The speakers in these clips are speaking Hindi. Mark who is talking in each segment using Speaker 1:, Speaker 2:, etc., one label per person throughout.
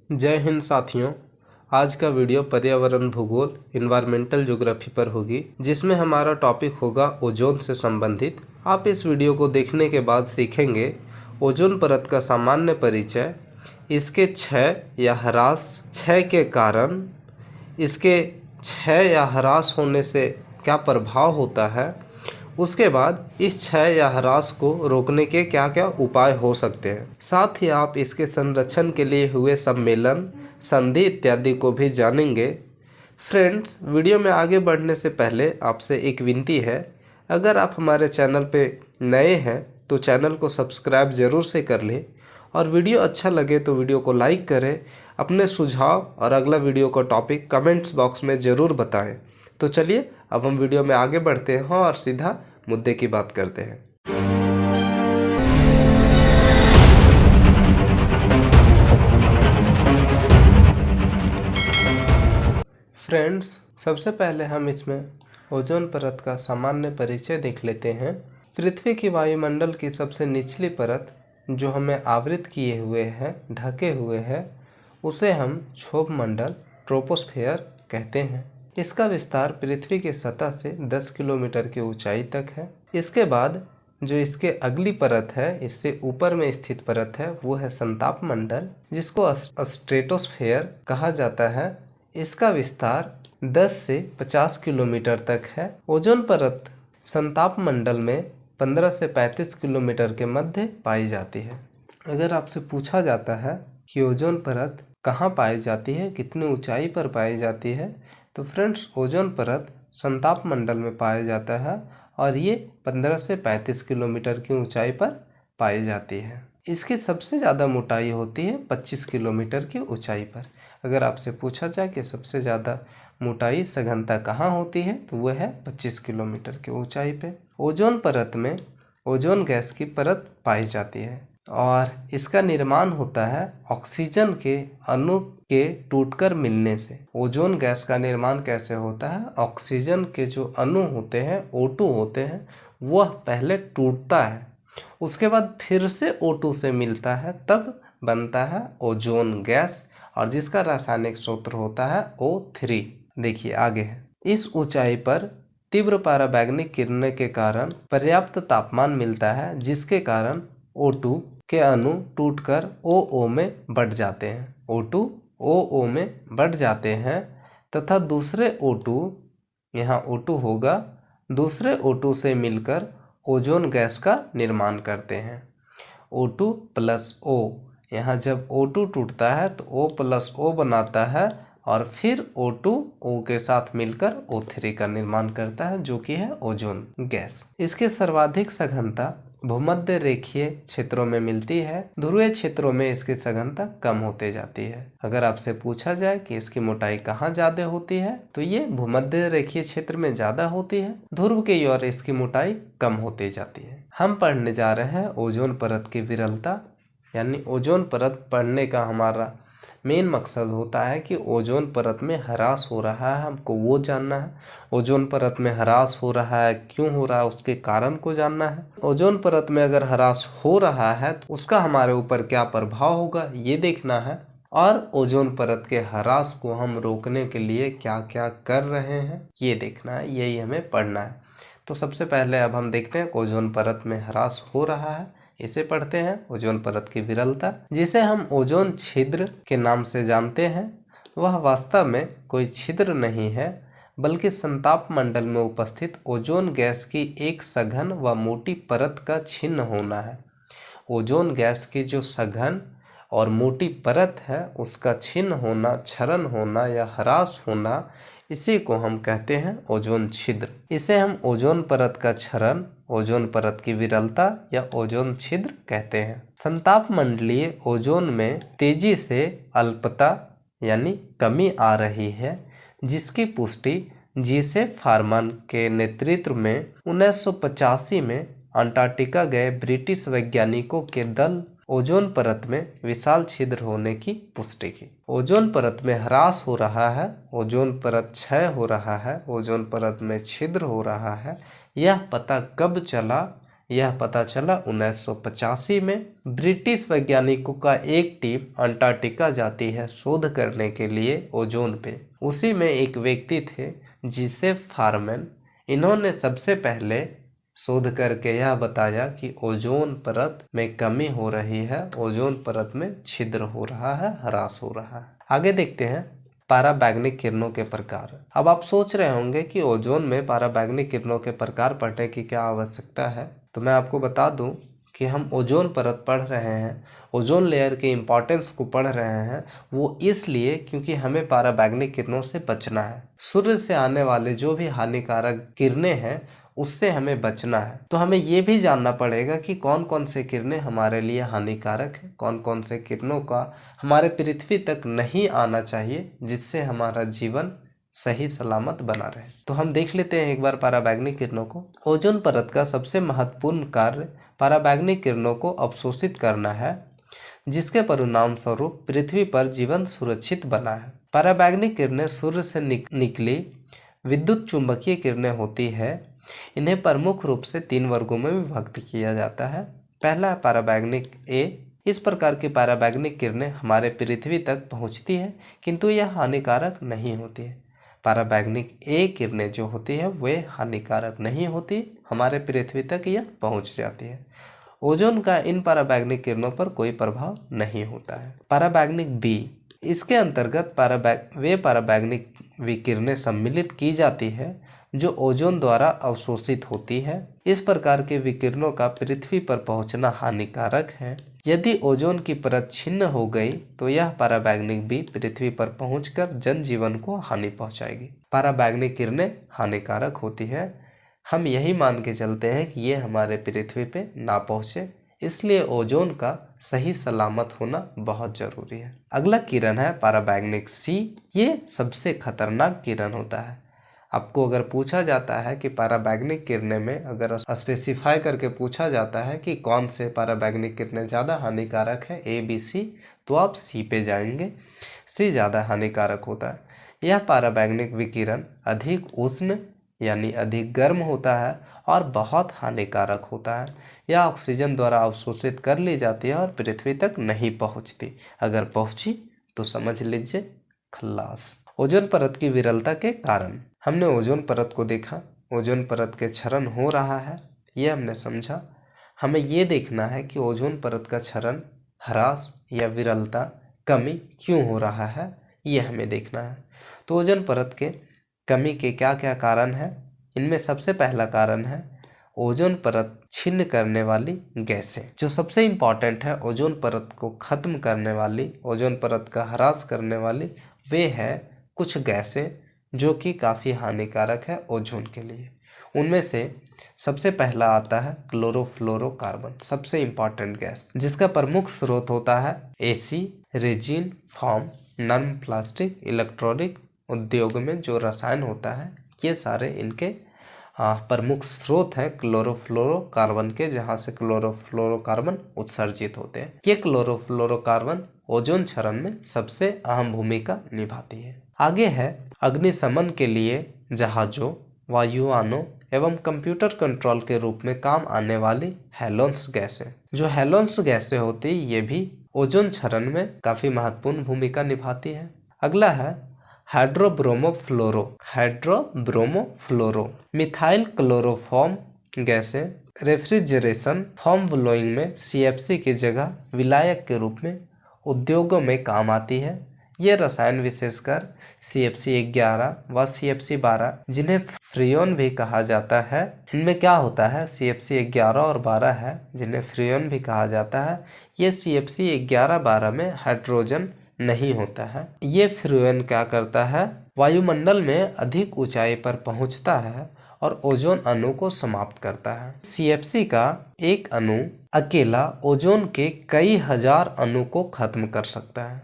Speaker 1: जय हिंद साथियों। आज का वीडियो पर्यावरण भूगोल इन्वायरमेंटल ज्योग्राफी पर होगी, जिसमें हमारा टॉपिक होगा ओजोन से संबंधित। आप इस वीडियो को देखने के बाद सीखेंगे ओजोन परत का सामान्य परिचय, इसके क्षय या ह्रास, क्षय के कारण, इसके क्षय या ह्रास होने से क्या प्रभाव होता है, उसके बाद इस क्षय या ह्रास को रोकने के क्या क्या उपाय हो सकते हैं। साथ ही आप इसके संरक्षण के लिए हुए सम्मेलन, संधि इत्यादि को भी जानेंगे। फ्रेंड्स, वीडियो में आगे बढ़ने से पहले आपसे एक विनती है, अगर आप हमारे चैनल पे नए हैं तो चैनल को सब्सक्राइब जरूर से कर लें और वीडियो अच्छा लगे तो वीडियो को लाइक करें। अपने सुझाव और अगला वीडियो का टॉपिक कमेंट्स बॉक्स में ज़रूर बताएं। तो चलिए अब हम वीडियो में आगे बढ़ते हैं और सीधा मुद्दे की बात करते हैं। फ्रेंड्स, सबसे पहले हम इसमें ओजोन परत का सामान्य परिचय देख लेते हैं। पृथ्वी की वायुमंडल की सबसे निचली परत जो हमें आवृत किए हुए है, ढके हुए है, उसे हम क्षोभ मंडल, ट्रोपोस्फेयर कहते हैं। इसका विस्तार पृथ्वी की सतह से 10 किलोमीटर की ऊंचाई तक है। इसके बाद जो इसके अगली परत है, इससे ऊपर में स्थित परत है, वो है संताप मंडल, जिसको स्ट्रेटोस्फेयर कहा जाता है। इसका विस्तार 10 से 50 किलोमीटर तक है। ओजोन परत संताप मंडल में 15 से 35 किलोमीटर के मध्य पाई जाती है। अगर आपसे पूछा जाता है कि ओजोन परत कहाँ पाई जाती है, कितनी ऊंचाई पर पाई जाती है, तो फ्रेंड्स, ओजोन परत संताप मंडल में पाया जाता है और ये 15 से 35 किलोमीटर की ऊंचाई पर पाई जाती है। इसकी सबसे ज़्यादा मोटाई होती है 25 किलोमीटर की ऊंचाई पर। अगर आपसे पूछा जाए कि सबसे ज़्यादा मोटाई सघनता कहाँ होती है, तो वह है 25 किलोमीटर की ऊंचाई पे। ओजोन परत में ओजोन गैस की परत पाई जाती है और इसका निर्माण होता है ऑक्सीजन के अणु के टूटकर मिलने से। ओजोन गैस का निर्माण कैसे होता है? ऑक्सीजन के जो अणु होते हैं, O2 होते हैं, वह पहले टूटता है, उसके बाद फिर से O2 से मिलता है, तब बनता है ओजोन गैस, और जिसका रासायनिक सूत्र होता है O3। देखिए आगे है, इस ऊंचाई पर तीव्र पराबैंगनी किरणें के कारण पर्याप्त तापमान मिलता है, जिसके कारण O2 के अणु टूटकर OO में बढ़ जाते हैं। O2 OO में बढ़ जाते हैं तथा दूसरे O2, यहाँ O2 होगा, दूसरे O2 से मिलकर ओजोन गैस का निर्माण करते हैं। O2 प्लस O, यहाँ जब O2 टूटता है तो O प्लस O बनाता है और फिर O2 O के साथ मिलकर O3 का निर्माण करता है, जो कि है ओजोन गैस। इसकी सर्वाधिक सघनता भूमध्य रेखीय क्षेत्रों में मिलती है। ध्रुवीय क्षेत्रों में इसकी सघनता कम होते जाती है। अगर आपसे पूछा जाए कि इसकी मोटाई कहाँ ज्यादा होती है, तो ये भूमध्य रेखीय क्षेत्र में ज्यादा होती है, ध्रुव के ओर इसकी मोटाई कम होती जाती है। हम पढ़ने जा रहे हैं ओजोन परत की विरलता, यानी ओजोन परत पढ़ने का हमारा मेन मकसद होता है कि ओजोन परत में ह्रास हो रहा है, हमको वो जानना है। ओजोन परत में ह्रास हो रहा है, क्यों हो रहा है, उसके कारण को जानना है। ओजोन परत में अगर ह्रास हो रहा है तो उसका हमारे ऊपर क्या प्रभाव होगा, ये देखना है। और ओजोन परत के ह्रास को हम रोकने के लिए क्या क्या कर रहे हैं, ये देखना है, यही हमें पढ़ना है। तो सबसे पहले अब हम देखते हैं ओजोन परत में ह्रास हो रहा है, इसे पढ़ते हैं। ओजोन परत की विरलता, जिसे हम ओजोन छिद्र के नाम से जानते हैं, वह वास्तव में कोई छिद्र नहीं है, बल्कि संताप मंडल में उपस्थित ओजोन गैस की एक सघन व मोटी परत का छिन्न होना है। ओजोन गैस की जो सघन और मोटी परत है, उसका छिन्न होना, क्षरण होना या ह्रास होना, इसी को हम कहते हैं ओजोन छिद्र। इसे हम ओजोन परत का क्षरण, ओजोन परत की विरलता या ओजोन छिद्र कहते हैं। संताप मंडलीय ओजोन में तेजी से अल्पता यानी कमी आ रही है, जिसकी पुष्टि जीसे फारमन के नेतृत्व में 1985 में अंटार्कटिका गए ब्रिटिश वैज्ञानिकों के दल ओजोन परत में विशाल छिद्र होने की पुष्टि की। ओजोन परत में ह्रास हो रहा है, ओजोन परत क्षय हो रहा है, ओजोन परत में छिद्र हो रहा है, यह पता कब चला, यह पता चला 1985 में। ब्रिटिश वैज्ञानिकों का एक टीम अंटार्कटिका जाती है शोध करने के लिए ओजोन पे। उसी में एक व्यक्ति थे जोसेफ फारमैन। इन्होंने सबसे पहले शोध करके यह बताया कि ओजोन परत में कमी हो रही है, ओजोन परत में छिद्र हो रहा है, ह्रास हो रहा है। आगे देखते हैं पराबैंगनी किरणों के प्रकार। अब आप सोच रहे होंगे कि ओजोन में पराबैंगनी किरणों के प्रकार पढ़ने की क्या आवश्यकता है। तो मैं आपको बता दूं कि हम ओजोन परत पढ़ रहे हैं, ओजोन लेयर के इम्पोर्टेंस को पढ़ रहे हैं, वो इसलिए क्योंकि हमें पराबैंगनी किरणों से बचना है। सूर्य से आने वाले जो भी हानिकारक किरणें हैं उससे हमें बचना है। तो हमें ये भी जानना पड़ेगा कि कौन कौन से किरणें हमारे लिए हानिकारक है, कौन कौन से किरणों का हमारे पृथ्वी तक नहीं आना चाहिए, जिससे हमारा जीवन सही सलामत बना रहे। तो हम देख लेते हैं एक बार पराबैंगनी किरणों को। ओजोन परत का सबसे महत्वपूर्ण कार्य पराबैंगनी किरणों को अवशोषित करना है, जिसके परिणाम स्वरूप पृथ्वी पर जीवन सुरक्षित बना है। पराबैंगनी किरणें सूर्य से निकली विद्युत चुंबकीय किरणें होती है। इन्हें प्रमुख रूप से 3 वर्गों में विभक्त किया जाता है। पहला है पराबैंगनिक ए। इस प्रकार की पराबैंगनिक किरणें हमारे पृथ्वी तक पहुंचती है, किंतु यह हानिकारक नहीं होती है। पराबैंगनिक ए किरणें जो होती है वे हानिकारक नहीं होती, हमारे पृथ्वी तक यह पहुंच जाती है। ओजोन का इन पराबैंगनिक किरणों पर कोई प्रभाव नहीं होता है। पराबैंगनिक बी, इसके अंतर्गत वे पराबैंगनिक विकिरणें सम्मिलित की जाती है जो ओजोन द्वारा अवशोषित होती है। इस प्रकार के विकिरणों का पृथ्वी पर पहुंचना हानिकारक है। यदि ओजोन की परत छिन्न हो गई तो यह पराबैंगनिक भी पृथ्वी पर पहुंचकर जनजीवन को हानि पहुंचाएगी। पराबैंगनिक किरणें हानिकारक होती है, हम यही मान के चलते हैं कि ये हमारे पृथ्वी पे ना पहुंचे, इसलिए ओजोन का सही सलामत होना बहुत जरूरी है। अगला किरण है पराबैंगनिक सी। ये सबसे खतरनाक किरण होता है। आपको अगर पूछा जाता है कि पराबैंगनिक किरणें में अगर स्पेसिफाई करके पूछा जाता है कि कौन से पराबैंगनिक किरणें ज़्यादा हानिकारक है, ए बी सी, तो आप सी पे जाएंगे। सी ज़्यादा हानिकारक होता है। यह पराबैंगनिक विकिरण अधिक उष्ण यानी अधिक गर्म होता है और बहुत हानिकारक होता है। यह ऑक्सीजन द्वारा अवशोषित कर ली जाती है और पृथ्वी तक नहीं पहुंचती। अगर पहुंची तो समझ लीजिए खल्लास। ओजोन परत की विरलता के कारण हमने ओजोन परत को देखा, ओजोन परत के क्षरण हो रहा है, यह हमने समझा। हमें ये देखना है कि ओजोन परत का क्षरण, ह्रास या विरलता, कमी क्यों हो रहा है, यह हमें देखना है। तो ओजोन परत के कमी के क्या क्या कारण हैं? इनमें सबसे पहला कारण है ओजोन परत छिन्न करने वाली गैसें। जो सबसे इम्पॉर्टेंट है ओजोन परत को खत्म करने वाली, ओजोन परत का ह्रास करने वाली, वे है कुछ गैसें जो कि काफ़ी हानिकारक है ओजोन के लिए। उनमें से सबसे पहला आता है क्लोरोफ्लोरोकार्बन, सबसे इम्पॉर्टेंट गैस, जिसका प्रमुख स्रोत होता है एसी, रेजिन, फोम, नर्म प्लास्टिक, इलेक्ट्रॉनिक उद्योग में जो रसायन होता है, ये सारे इनके प्रमुख स्रोत हैं क्लोरोफ्लोरोकार्बन के, जहाँ से क्लोरोफ्लोरोकार्बन उत्सर्जित होते हैं। ये क्लोरोफ्लोरोकार्बन ओजोन क्षरण में सबसे अहम भूमिका निभाती है। आगे है अग्निशमन के लिए जहाजों, वायुयानों एवं कंप्यूटर कंट्रोल के रूप में काम आने वाली हैलोन्स गैसें। जो हैलोन्स गैसें होती ये भी ओजोन क्षरण में काफी महत्वपूर्ण भूमिका निभाती है। अगला है हाइड्रोब्रोमोफ्लोरो मिथाइल क्लोरोफॉर्म गैसें रेफ्रिजरेशन फॉर्म ब्लोइंग में CFC की जगह विलायक के रूप में उद्योगों में काम आती है। ये रसायन विशेषकर CFC11 व CFC12, जिन्हें फ्रियोन भी कहा जाता है, इनमें क्या होता है CFC11 और 12 है जिन्हें फ्रियोन भी कहा जाता है। ये CFC11-12 में हाइड्रोजन नहीं होता है। ये फ्रियोन क्या करता है, वायुमंडल में अधिक ऊंचाई पर पहुंचता है और ओजोन अणु को समाप्त करता है। CFC का एक अणु अकेला ओजोन के कई हजार अणु को खत्म कर सकता है।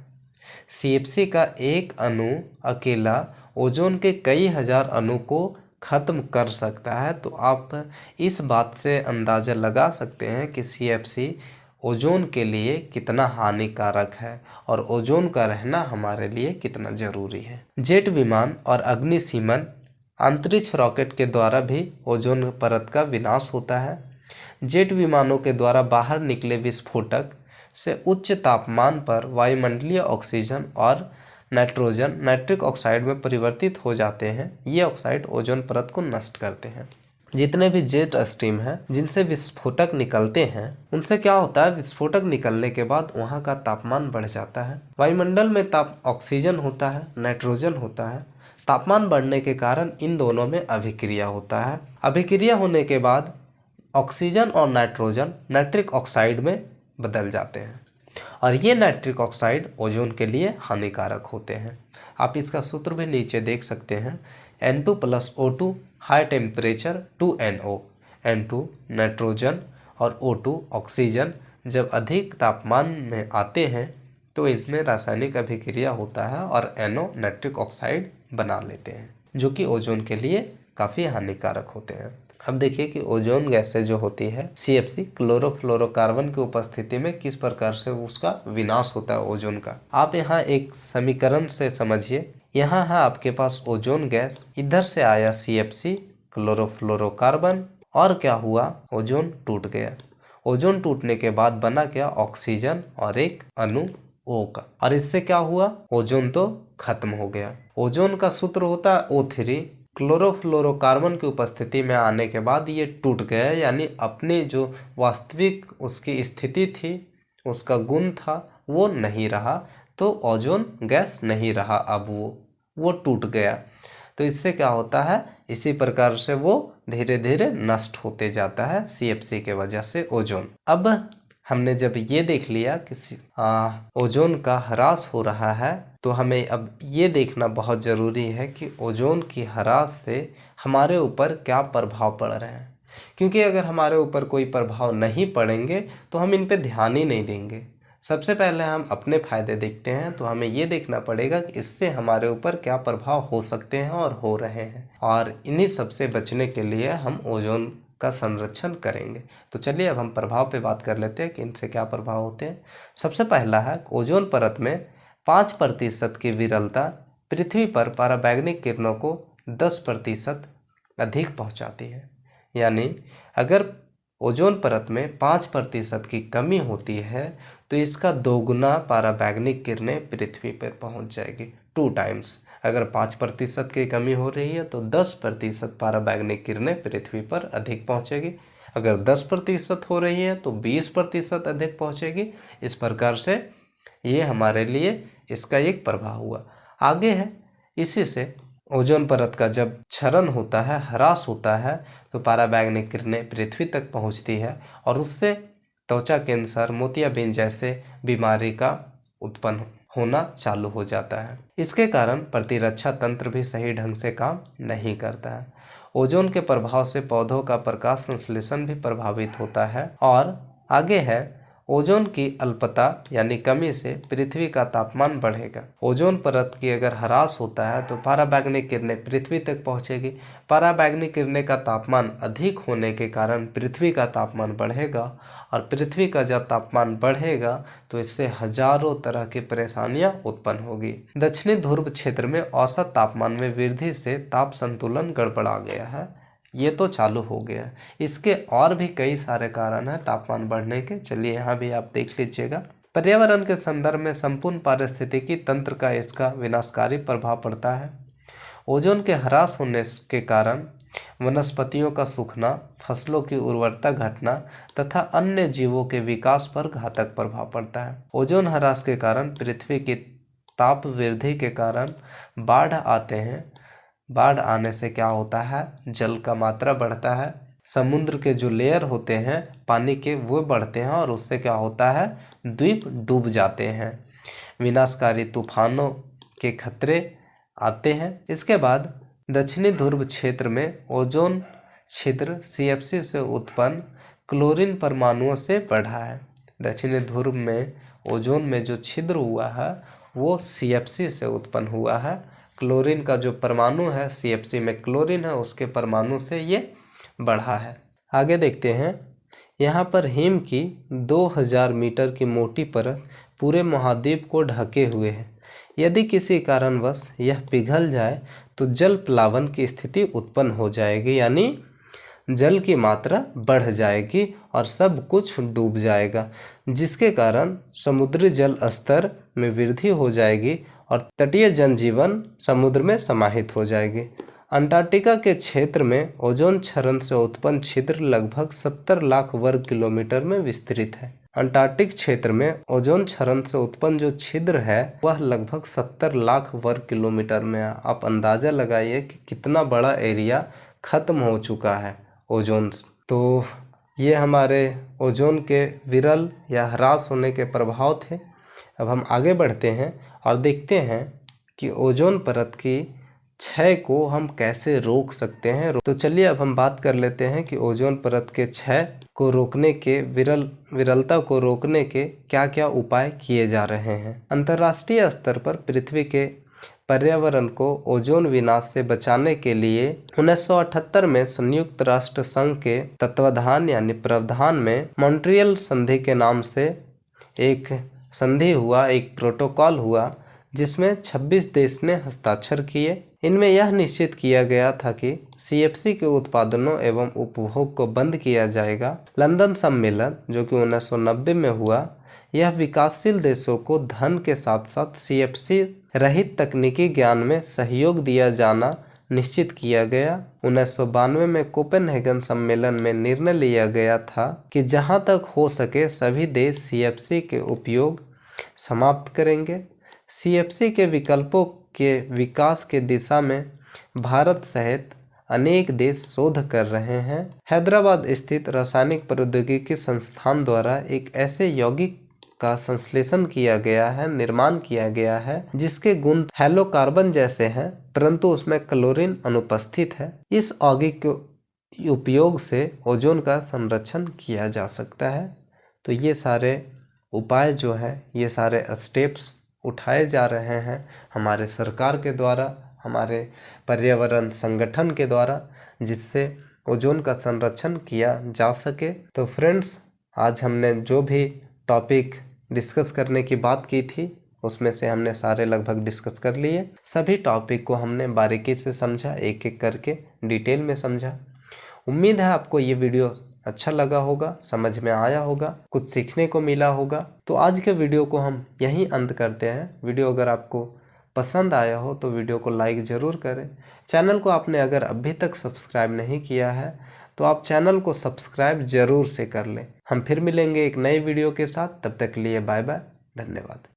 Speaker 1: CFC का एक अणु अकेला ओजोन के कई हजार अणु को खत्म कर सकता है। तो आप इस बात से अंदाज़ा लगा सकते हैं कि CFC ओजोन के लिए कितना हानिकारक है और ओजोन का रहना हमारे लिए कितना ज़रूरी है। जेट विमान और अग्निशमन अंतरिक्ष रॉकेट के द्वारा भी ओजोन परत का विनाश होता है। जेट विमानों के द्वारा बाहर निकले विस्फोटक से उच्च तापमान पर वायुमंडलीय ऑक्सीजन और नाइट्रोजन नाइट्रिक ऑक्साइड में परिवर्तित हो जाते हैं। ये ऑक्साइड ओजोन परत को नष्ट करते हैं। जितने भी जेट स्ट्रीम हैं जिनसे विस्फोटक निकलते हैं, उनसे क्या होता है, विस्फोटक निकलने के बाद वहाँ का तापमान बढ़ जाता है। वायुमंडल में ऑक्सीजन होता है, नाइट्रोजन होता है। तापमान बढ़ने के कारण इन दोनों में अभिक्रिया होता है। अभिक्रिया होने के बाद ऑक्सीजन और नाइट्रोजन नाइट्रिक ऑक्साइड में बदल जाते हैं और ये नाइट्रिक ऑक्साइड ओजोन के लिए हानिकारक होते हैं। आप इसका सूत्र भी नीचे देख सकते हैं, N2 + O2 high temperature 2NO। N2 nitrogen और O2 ऑक्सीजन जब अधिक तापमान में आते हैं तो इसमें रासायनिक अभिक्रिया होता है और NO नाइट्रिक ऑक्साइड बना लेते हैं, जो कि ओजोन के लिए काफ़ी हानिकारक होते हैं। अब देखिए कि ओजोन गैसें जो होती है CFC क्लोरोफ्लोरोकार्बन की उपस्थिति में किस प्रकार से उसका विनाश होता है ओजोन का। आप यहाँ एक समीकरण से समझिए। यहाँ है आपके पास ओजोन गैस, इधर से आया CFC क्लोरोफ्लोरोकार्बन और क्या हुआ, ओजोन टूट गया। ओजोन टूटने के बाद बना क्या, ऑक्सीजन और एक अणु O का, और इससे क्या हुआ, ओजोन तो खत्म हो गया। ओजोन का सूत्र होता है O3। क्लोरोफ्लोरोकार्बन की उपस्थिति में आने के बाद ये टूट गया, यानी अपनी जो वास्तविक उसकी स्थिति थी, उसका गुण था, वो नहीं रहा, तो ओजोन गैस नहीं रहा। अब वो टूट गया। तो इससे क्या होता है, इसी प्रकार से वो धीरे धीरे नष्ट होते जाता है CFC के वजह से ओजोन। अब हमने जब ये देख लिया कि ओजोन का ह्रास हो रहा है, तो हमें अब ये देखना बहुत ज़रूरी है कि ओजोन की ह्रास से हमारे ऊपर क्या प्रभाव पड़ रहे हैं। क्योंकि अगर हमारे ऊपर कोई प्रभाव नहीं पड़ेंगे तो हम इन पे ध्यान ही नहीं देंगे। सबसे पहले हम अपने फ़ायदे देखते हैं, तो हमें ये देखना पड़ेगा कि इससे हमारे ऊपर क्या प्रभाव हो सकते हैं और हो रहे हैं, और इन्हीं सबसे बचने के लिए हम ओजोन का संरक्षण करेंगे। तो चलिए अब हम प्रभाव पे बात कर लेते हैं कि इनसे क्या प्रभाव होते हैं। सबसे पहला है, ओजोन परत में 5% की विरलता पृथ्वी पर पराबैंगनी किरणों को 10% अधिक पहुंचाती है। यानी अगर ओजोन परत में 5% की कमी होती है तो इसका दोगुना पराबैंगनी किरणें पृथ्वी पर पहुंच जाएगी, 2 टाइम्स। अगर 5% की कमी हो रही है तो 10% पराबैंगनी किरणें पृथ्वी पर अधिक पहुंचेगी। अगर 10% हो रही है तो 20% अधिक पहुंचेगी। इस प्रकार से ये हमारे लिए इसका एक प्रभाव हुआ। आगे है, इसी से ओजोन परत का जब क्षरण होता है, ह्रास होता है, तो पराबैंगनी किरणें पृथ्वी तक पहुंचती है और उससे त्वचा कैंसर, मोतियाबिंद जैसे बीमारी का उत्पन्न होना चालू हो जाता है। इसके कारण प्रतिरक्षा तंत्र भी सही ढंग से काम नहीं करता है। ओजोन के प्रभाव से पौधों का प्रकाश संश्लेषण भी प्रभावित होता है। और आगे है, ओजोन की अल्पता यानी कमी से पृथ्वी का तापमान बढ़ेगा। ओजोन परत की अगर ह्रास होता है तो पराबैंगनी किरणें पृथ्वी तक पहुंचेगी। पराबैंगनी किरणें का तापमान अधिक होने के कारण पृथ्वी का तापमान बढ़ेगा, और पृथ्वी का जब तापमान बढ़ेगा तो इससे हजारों तरह की परेशानियां उत्पन्न होगी। दक्षिणी ध्रुव क्षेत्र में औसत तापमान में वृद्धि से ताप संतुलन गड़बड़ा गया है। ये तो चालू हो गया। इसके और भी कई सारे कारण हैं तापमान बढ़ने के, चलिए यहाँ भी आप देख लीजिएगा। पर्यावरण के संदर्भ में संपूर्ण पारिस्थितिकी तंत्र का इसका विनाशकारी प्रभाव पड़ता है। ओजोन के ह्रास होने के कारण वनस्पतियों का सूखना, फसलों की उर्वरता घटना तथा अन्य जीवों के विकास पर घातक प्रभाव पड़ता है। ओजोन ह्रास के कारण पृथ्वी की ताप वृद्धि के कारण बाढ़ आते हैं। बाढ़ आने से क्या होता है, जल का मात्रा बढ़ता है, समुद्र के जो लेयर होते हैं पानी के वो बढ़ते हैं, और उससे क्या होता है, द्वीप डूब जाते हैं। विनाशकारी तूफानों के खतरे आते हैं। इसके बाद दक्षिणी ध्रुव क्षेत्र में ओजोन छिद्र CFC से उत्पन्न क्लोरीन परमाणुओं से बढ़ा है। दक्षिणी ध्रुव में ओजोन में जो छिद्र हुआ है वो CFC से उत्पन्न हुआ है। क्लोरीन का जो परमाणु है, CFC में क्लोरीन है, उसके परमाणु से ये बढ़ा है। आगे देखते हैं, यहाँ पर हिम की 2000 मीटर की मोटी परत पूरे महाद्वीप को ढके हुए है। यदि किसी कारणवश यह पिघल जाए तो जल प्लावन की स्थिति उत्पन्न हो जाएगी, यानी जल की मात्रा बढ़ जाएगी और सब कुछ डूब जाएगा, जिसके कारण समुद्री जल स्तर में वृद्धि हो जाएगी और तटीय जनजीवन समुद्र में समाहित हो जाएगी। अंटार्कटिका के क्षेत्र में ओजोन क्षरण से उत्पन्न छिद्र लगभग 70 लाख वर्ग किलोमीटर में विस्तृत है। अंटार्कटिक क्षेत्र में ओजोन क्षरण से उत्पन्न जो छिद्र है वह लगभग 70 लाख वर्ग किलोमीटर में है। आप अंदाजा लगाइए कि कितना बड़ा एरिया खत्म हो चुका है ओजोन। तो ये हमारे ओजोन के विरल या ह्रास होने के प्रभाव थे। अब हम आगे बढ़ते हैं और देखते हैं कि ओजोन परत की क्षय को हम कैसे रोक सकते हैं। तो चलिए अब हम बात कर लेते हैं कि ओजोन परत के क्षय को रोकने के विरलता को रोकने के क्या क्या उपाय किए जा रहे हैं। अंतर्राष्ट्रीय स्तर पर पृथ्वी के पर्यावरण को ओजोन विनाश से बचाने के लिए 1978 में संयुक्त राष्ट्र संघ के तत्वाधान यानी प्रावधान में मॉन्ट्रियल संधि के नाम से एक संधि हुआ, एक प्रोटोकॉल हुआ, जिसमें 26 देश ने हस्ताक्षर किए। इनमें यह निश्चित किया गया था कि सीएफसी के उत्पादनों एवं उपभोग को बंद किया जाएगा। लंदन सम्मेलन जो कि 1990 में हुआ, यह विकासशील देशों को धन के साथ साथ सीएफसी रहित तकनीकी ज्ञान में सहयोग दिया जाना निश्चित किया गया। 1992 में कोपेनहेगन सम्मेलन में निर्णय लिया गया था कि जहां तक हो सके सभी देश सीएफसी के उपयोग समाप्त करेंगे। सीएफसी के विकल्पों के विकास के दिशा में भारत सहित अनेक देश शोध कर रहे हैं। हैदराबाद स्थित रासायनिक प्रौद्योगिकी संस्थान द्वारा एक ऐसे यौगिक का संश्लेषण किया गया है, निर्माण किया गया है, जिसके गुण हेलोकार्बन जैसे हैं, परंतु उसमें क्लोरीन अनुपस्थित है। इस यौगिक के उपयोग से ओजोन का संरक्षण किया जा सकता है। तो ये सारे उपाय जो है, ये सारे स्टेप्स उठाए जा रहे हैं हमारे सरकार के द्वारा, हमारे पर्यावरण संगठन के द्वारा, जिससे ओजोन का संरक्षण किया जा सके। तो फ्रेंड्स, आज हमने जो भी टॉपिक डिस्कस करने की बात की थी उसमें से हमने सारे लगभग डिस्कस कर लिए। सभी टॉपिक को हमने बारीकी से समझा, एक एक करके डिटेल में समझा। उम्मीद है आपको ये वीडियो अच्छा लगा होगा, समझ में आया होगा, कुछ सीखने को मिला होगा। तो आज के वीडियो को हम यहीं अंत करते हैं। वीडियो अगर आपको पसंद आया हो तो वीडियो को लाइक ज़रूर करें। चैनल को आपने अगर अभी तक सब्सक्राइब नहीं किया है तो आप चैनल को सब्सक्राइब जरूर से कर लें। हम फिर मिलेंगे एक नए वीडियो के साथ, तब तक के लिए बाय बाय, धन्यवाद।